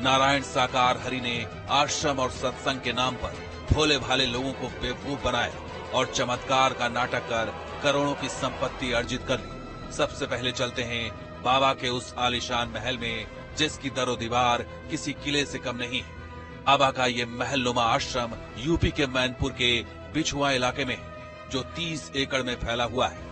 नारायण साकार हरि ने आश्रम और सत्संग के नाम पर भोले भाले लोगों को बेवकूफ बनाया और चमत्कार का नाटक कर करोड़ों की संपत्ति अर्जित कर ली। सबसे पहले चलते हैं बाबा के उस आलीशान महल में, जिसकी दरो दीवार किसी किले से कम नहीं है। बाबा का ये महल नुमा आश्रम यूपी के मैनपुर के बिछुआ इलाके में है, जो 30 एकड़ में फैला हुआ है।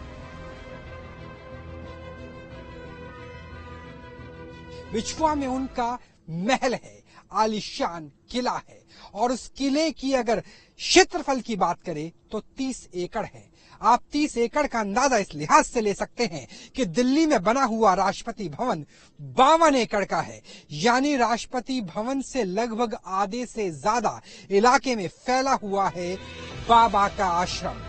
बिछुआ में उनका महल है, आलीशान किला है, और उस किले की अगर क्षेत्रफल की बात करें तो 30 एकड़ है। आप 30 एकड़ का अंदाजा इस लिहाज से ले सकते हैं कि दिल्ली में बना हुआ राष्ट्रपति भवन 52 एकड़ का है, यानी राष्ट्रपति भवन से लगभग आधे से ज्यादा इलाके में फैला हुआ है बाबा का आश्रम।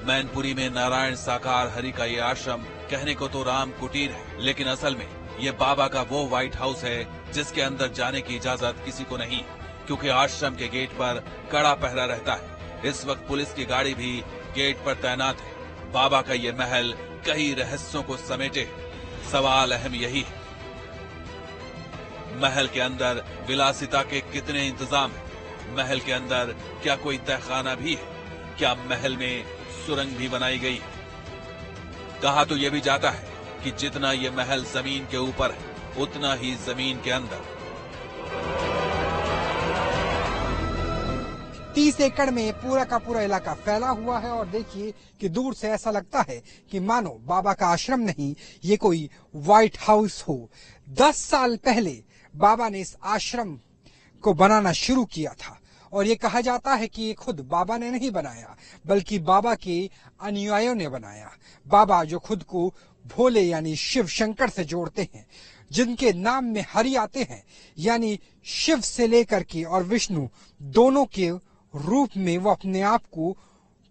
मैनपुरी में नारायण साकार हरि का ये आश्रम कहने को तो राम कुटीर है, लेकिन असल में ये बाबा का वो व्हाइट हाउस है जिसके अंदर जाने की इजाजत किसी को नहीं, क्योंकि आश्रम के गेट पर कड़ा पहरा रहता है। इस वक्त पुलिस की गाड़ी भी गेट पर तैनात है। बाबा का ये महल कई रहस्यों को समेटे है। सवाल अहम यही है, महल के अंदर विलासिता के कितने इंतजाम है? महल के अंदर क्या कोई तहखाना भी है? क्या महल में सुरंग भी बनाई गई है? कहा तो यह भी जाता है कि जितना ये महल जमीन के ऊपर है, उतना ही जमीन के अंदर। 30 एकड़ में पूरा का पूरा इलाका फैला हुआ है, और देखिए कि दूर से ऐसा लगता है कि मानो बाबा का आश्रम नहीं, ये कोई व्हाइट हाउस हो। 10 साल पहले बाबा ने इस आश्रम को बनाना शुरू किया था, और ये कहा जाता है कि ये खुद बाबा ने नहीं बनाया, बल्कि बाबा के अनुयायियों ने बनाया। बाबा जो खुद को भोले यानी शिव शंकर से जोड़ते हैं, जिनके नाम में हरि आते हैं, यानी शिव से लेकर के और विष्णु दोनों के रूप में वो अपने आप को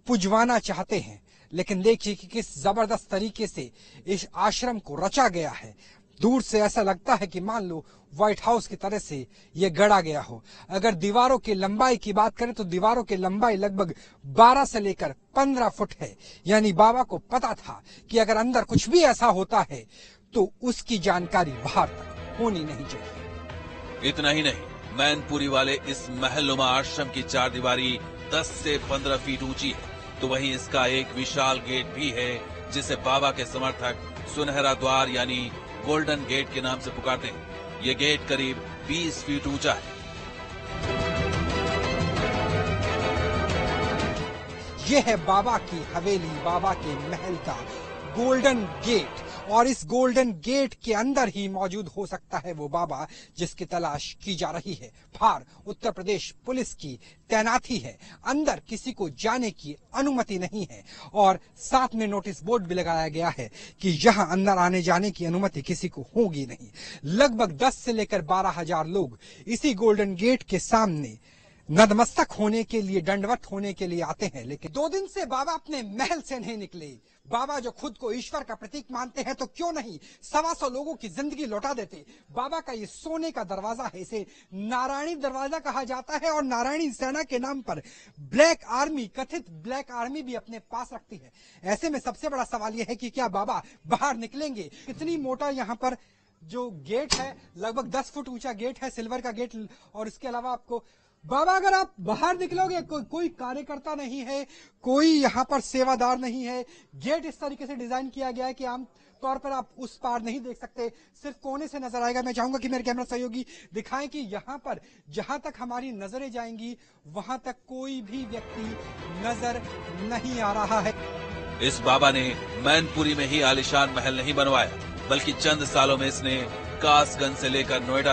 पुजवाना चाहते हैं। लेकिन देखिए कि किस जबरदस्त तरीके से इस आश्रम को रचा गया है। दूर से ऐसा लगता है कि मान लो व्हाइट हाउस की तरह से यह गढ़ा गया हो। अगर दीवारों की लंबाई की बात करें तो दीवारों की लंबाई लगभग 12 से लेकर 15 फुट है, यानी बाबा को पता था कि अगर अंदर कुछ भी ऐसा होता है तो उसकी जानकारी बाहर तक होनी नहीं चाहिए। इतना ही नहीं, मैनपुरी वाले इस महलनुमा आश्रम की चारदीवारी 10 से 15 फीट ऊंची है, तो वहीं इसका एक विशाल गेट भी है, जिसे बाबा के समर्थक सुनहरा द्वार यानी गोल्डन गेट के नाम से पुकारते हैं। ये गेट करीब 20 फीट ऊंचा है। यह है बाबा की हवेली, बाबा के महल का गोल्डन गेट, और इस गोल्डन गेट के अंदर ही मौजूद हो सकता है वो बाबा जिसकी तलाश की जा रही है। बाहर उत्तर प्रदेश पुलिस की तैनाती है, अंदर किसी को जाने की अनुमति नहीं है, और साथ में नोटिस बोर्ड भी लगाया गया है कि यहां अंदर आने जाने की अनुमति किसी को होगी नहीं। लगभग 10 से लेकर 12,000 लोग इसी गोल्डन गेट के सामने नतमस्तक होने के लिए, दंडवत होने के लिए आते हैं। लेकिन 2 दिन से बाबा अपने महल से नहीं निकले। बाबा जो खुद को ईश्वर का प्रतीक मानते हैं, तो क्यों नहीं 125 लोगों की जिंदगी लौटा देते। बाबा का ये सोने का दरवाजा है, इसे नारायणी दरवाजा कहा जाता है, और नारायणी सेना के नाम पर ब्लैक आर्मी, कथित ब्लैक आर्मी भी अपने पास रखती है। ऐसे में सबसे बड़ा सवाल यह है कि क्या बाबा बाहर निकलेंगे? कितनी मोटा यहाँ पर जो गेट है, लगभग 10 फुट ऊंचा गेट है, सिल्वर का गेट, और इसके अलावा आपको बाबा अगर आप बाहर निकलोगे, कोई कार्यकर्ता नहीं है, कोई यहाँ पर सेवादार नहीं है। गेट इस तरीके से डिजाइन किया गया है कि आम तौर पर आप उस पार नहीं देख सकते, सिर्फ कोने से नजर आएगा। मैं चाहूंगा कि मेरे कैमरा सहयोगी दिखाएं कि यहाँ पर जहां तक हमारी नजरें जाएंगी, वहां तक कोई भी व्यक्ति नजर नहीं आ रहा है। इस बाबा ने मैनपुरी में ही आलीशान महल नहीं बनवाया, बल्कि चंद सालों में इसने कासगंज से लेकर नोएडा